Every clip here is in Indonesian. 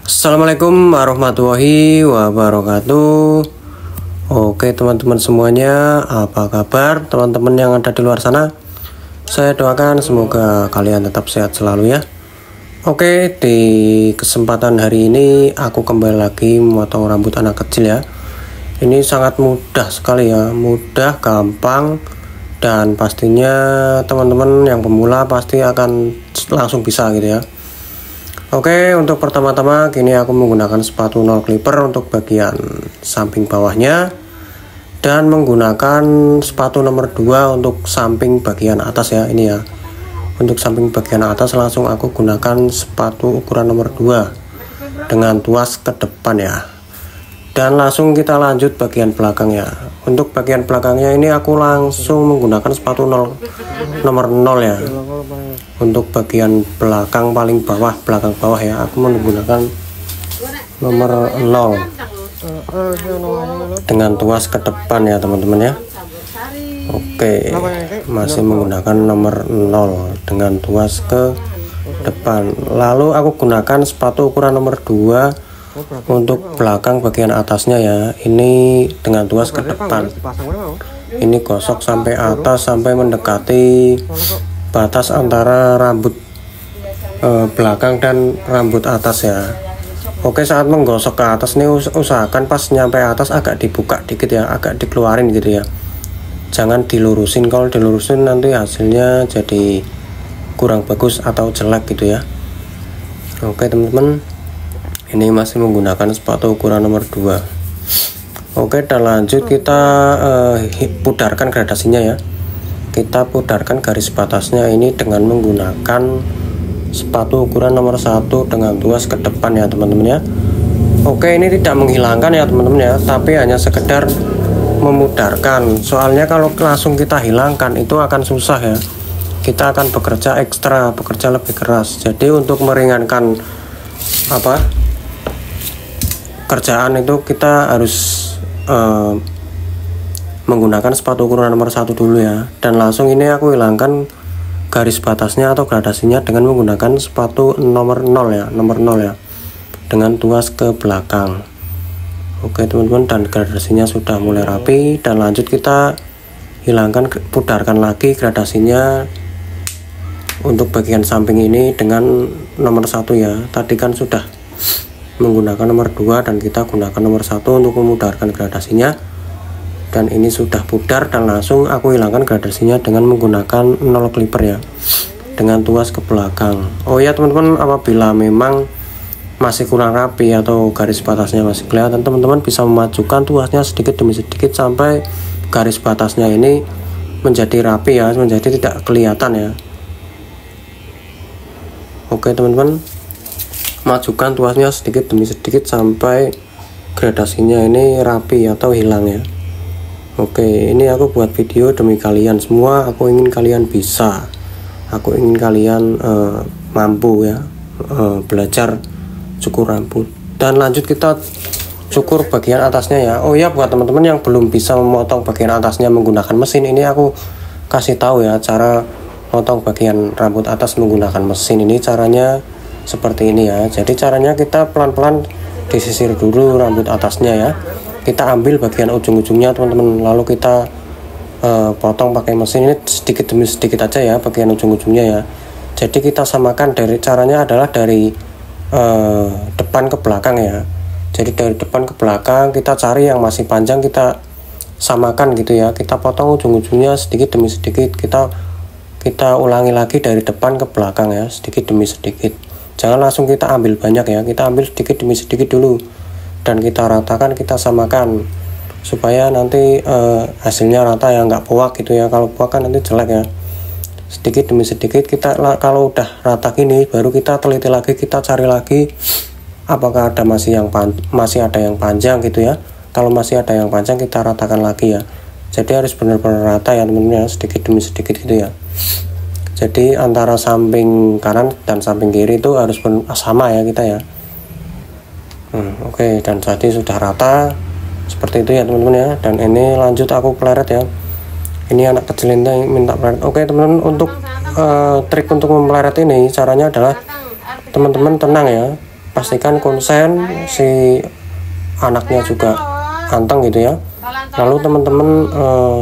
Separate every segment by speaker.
Speaker 1: Assalamualaikum warahmatullahi wabarakatuh. Oke teman-teman semuanya, apa kabar teman-teman yang ada di luar sana? Saya doakan semoga kalian tetap sehat selalu ya. Oke, di kesempatan hari ini aku kembali lagi memotong rambut anak kecil ya. Ini sangat mudah sekali ya, mudah, gampang, dan pastinya teman-teman yang pemula pasti akan langsung bisa gitu ya. Oke, untuk pertama-tama kini aku menggunakan sepatu nol clipper untuk bagian samping bawahnya dan menggunakan sepatu nomor 2 untuk samping bagian atas ya. Ini ya, untuk samping bagian atas langsung aku gunakan sepatu ukuran nomor 2 dengan tuas ke depan ya. Dan langsung kita lanjut bagian belakang ya. Untuk bagian belakangnya ini aku langsung menggunakan sepatu nomor 0 ya. Untuk bagian belakang paling bawah, belakang bawah ya, aku menggunakan nomor 0 dengan tuas ke depan ya teman-teman ya. Oke, masih menggunakan nomor 0 dengan tuas ke depan. Lalu aku gunakan sepatu ukuran nomor 2 untuk belakang bagian atasnya ya. Ini dengan tuas ke depan. Ini gosok sampai atas, sampai mendekati batas antara rambut belakang dan rambut atas ya. Oke, saat menggosok ke atas nih usahakan pas nyampe atas agak dibuka dikit ya, agak dikeluarin gitu ya, jangan dilurusin. Kalau dilurusin nanti hasilnya jadi kurang bagus atau jelek gitu ya. Oke teman-teman, ini masih menggunakan sepatu ukuran nomor 2. Oke, dan lanjut kita pudarkan gradasinya ya. Kita pudarkan garis batasnya ini dengan menggunakan sepatu ukuran nomor 1 dengan tuas ke depan ya teman-teman ya. Oke, ini tidak menghilangkan ya teman-teman ya, tapi hanya sekedar memudarkan. Soalnya kalau langsung kita hilangkan itu akan susah ya. Kita akan bekerja ekstra, bekerja lebih keras. Jadi untuk meringankan kerjaan itu kita harus menggunakan sepatu ukuran nomor 1 dulu ya. Dan langsung ini aku hilangkan garis batasnya atau gradasinya dengan menggunakan sepatu nomor 0 ya, nomor 0 ya, dengan tuas ke belakang. Oke teman-teman, dan gradasinya sudah mulai rapi. Dan lanjut kita hilangkan, pudarkan lagi gradasinya untuk bagian samping ini dengan nomor 1 ya. Tadi kan sudah menggunakan nomor 2 dan kita gunakan nomor 1 untuk memudarkan gradasinya. Dan ini sudah pudar, dan langsung aku hilangkan gradasinya dengan menggunakan 0 clipper ya, dengan tuas ke belakang. Oh ya teman-teman, apabila memang masih kurang rapi atau garis batasnya masih kelihatan, teman-teman bisa memajukan tuasnya sedikit demi sedikit sampai garis batasnya ini menjadi rapi ya, menjadi tidak kelihatan ya. Oke teman-teman, majukan tuasnya sedikit demi sedikit sampai gradasinya ini rapi atau hilang ya. Oke, ini aku buat video demi kalian semua. Aku ingin kalian bisa, aku ingin kalian mampu ya, belajar cukur rambut. Dan lanjut kita cukur bagian atasnya ya. Oh ya, buat teman-teman yang belum bisa memotong bagian atasnya menggunakan mesin, ini aku kasih tahu ya cara potong bagian rambut atas menggunakan mesin. Ini caranya seperti ini ya. Jadi caranya kita pelan-pelan disisir dulu rambut atasnya ya. Kita ambil bagian ujung-ujungnya teman-teman, lalu kita potong pakai mesin. Ini sedikit demi sedikit aja ya bagian ujung-ujungnya ya. Jadi kita samakan, dari caranya adalah dari depan ke belakang ya. Jadi dari depan ke belakang kita cari yang masih panjang, kita samakan gitu ya. Kita potong ujung-ujungnya sedikit demi sedikit. Kita ulangi lagi dari depan ke belakang ya, sedikit demi sedikit. Jangan langsung kita ambil banyak ya, kita ambil sedikit demi sedikit dulu. Dan kita ratakan, kita samakan supaya nanti hasilnya rata ya, nggak poak gitu ya. Kalau poak kan nanti jelek ya. Sedikit demi sedikit kita, kalau udah rata gini baru kita teliti lagi, kita cari lagi apakah ada masih ada yang panjang gitu ya. Kalau masih ada yang panjang kita ratakan lagi ya. Jadi harus benar-benar rata ya teman-teman ya, sedikit demi sedikit gitu ya. Jadi antara samping kanan dan samping kiri itu harus sama ya kita ya. Oke, dan jadi sudah rata seperti itu ya teman-teman ya. Dan ini lanjut aku peleret ya. Ini anak kecil ini minta peleret. Oke teman-teman, untuk trik untuk mempeleret ini caranya adalah teman-teman tenang ya, pastikan konsen si anaknya juga anteng gitu ya. Lalu teman-teman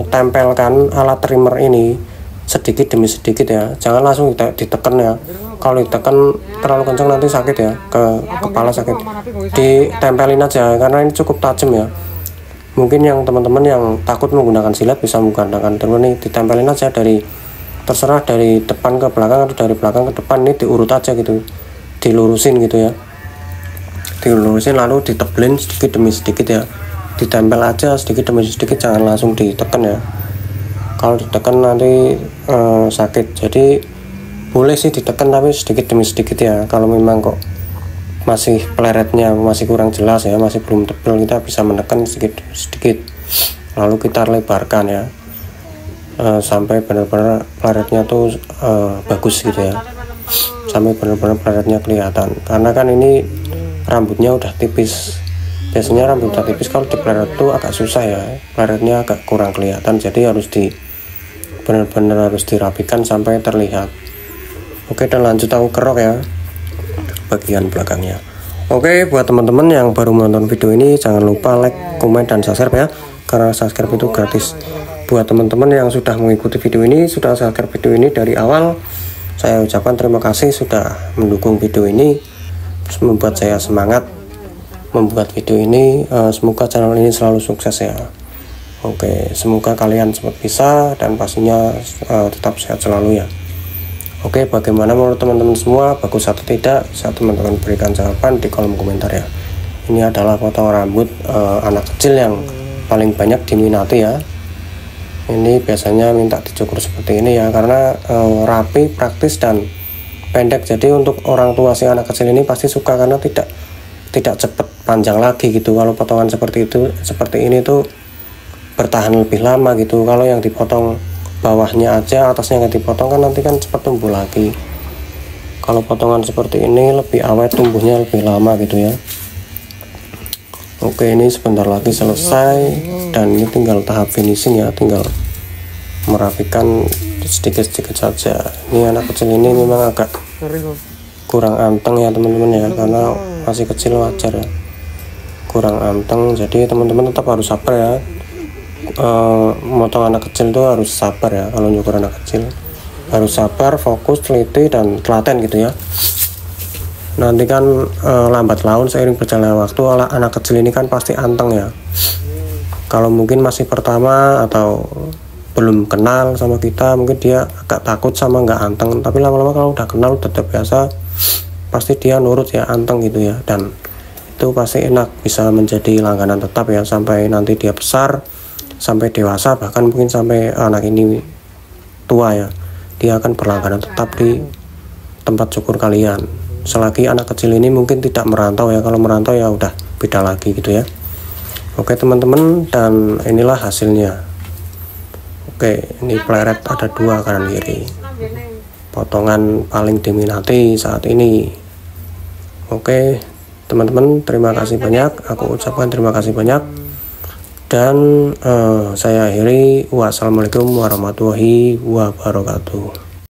Speaker 1: tempelkan alat trimmer ini sedikit demi sedikit ya, jangan langsung ditekan ya. Kalau ditekan terlalu kencang nanti sakit ya, ke kepala sakit. Ditempelin aja karena ini cukup tajam ya. Mungkin yang teman-teman yang takut menggunakan silet bisa menggunakan trimmer ini, ditempelin aja terserah dari depan ke belakang atau dari belakang ke depan, ini diurut aja gitu, dilurusin gitu ya, dilurusin lalu ditebelin sedikit demi sedikit ya, ditempel aja sedikit demi sedikit, jangan langsung ditekan ya. Kalau ditekan nanti sakit, jadi boleh sih ditekan tapi sedikit demi sedikit ya. Kalau memang kok masih pleretnya masih kurang jelas ya, masih belum tebal, kita bisa menekan sedikit demi sedikit, lalu kita lebarkan ya sampai benar-benar pleretnya tuh bagus gitu ya, sampai benar-benar pleretnya kelihatan. Karena kan ini rambutnya udah tipis, biasanya rambut tipis kalau di pleret tuh agak susah ya, pleretnya agak kurang kelihatan, jadi harus benar-benar harus dirapikan sampai terlihat. Oke, dan lanjut aku kerok ya bagian belakangnya. Oke, buat teman-teman yang baru menonton video ini jangan lupa like, komen, dan subscribe ya, karena subscribe itu gratis. Buat teman-teman yang sudah mengikuti video ini, sudah subscribe video ini dari awal, saya ucapkan terima kasih sudah mendukung video ini, membuat saya semangat membuat video ini. Semoga channel ini selalu sukses ya. Oke, semoga kalian cepat bisa dan pastinya tetap sehat selalu ya. Oke, bagaimana menurut teman-teman semua, bagus atau tidak? Bisa teman-teman berikan jawaban di kolom komentar ya. Ini adalah potong rambut anak kecil yang paling banyak diminati ya. Ini biasanya minta dicukur seperti ini ya, karena rapi, praktis, dan pendek. Jadi untuk orang tua si anak kecil ini pasti suka karena tidak cepat panjang lagi gitu. Kalau potongan seperti ini tuh bertahan lebih lama gitu. Kalau yang dipotong bawahnya aja, atasnya nggak dipotong kan nanti kan cepat tumbuh lagi. Kalau potongan seperti ini lebih awet, tumbuhnya lebih lama gitu ya. Oke, ini sebentar lagi selesai dan ini tinggal tahap finishing ya, tinggal merapikan sedikit-sedikit saja. Ini anak kecil ini memang agak kurang anteng ya teman-teman ya, karena masih kecil, wajar ya, kurang anteng. Jadi teman-teman tetap harus sabar ya, motong anak kecil tuh harus sabar ya. Kalau nyukur anak kecil harus sabar, fokus, teliti, dan telaten gitu ya. Nanti kan lambat laun seiring berjalannya waktu anak kecil ini kan pasti anteng ya. Kalau mungkin masih pertama atau belum kenal sama kita, mungkin dia agak takut sama nggak anteng, tapi lama-lama kalau udah kenal, udah terbiasa, pasti dia nurut ya, anteng gitu ya. Dan itu pasti enak, bisa menjadi langganan tetap ya, sampai nanti dia besar, sampai dewasa, bahkan mungkin sampai anak ini tua ya, dia akan berlangganan tetap di tempat cukur kalian. Selagi anak kecil ini mungkin tidak merantau ya, kalau merantau ya udah beda lagi gitu ya. Oke teman-teman, dan inilah hasilnya. Oke, ini pleret ada 2 kanan kiri, potongan paling diminati saat ini. Oke teman-teman, terima kasih banyak, aku ucapkan terima kasih banyak, dan saya akhiri. Wassalamualaikum warahmatullahi wabarakatuh.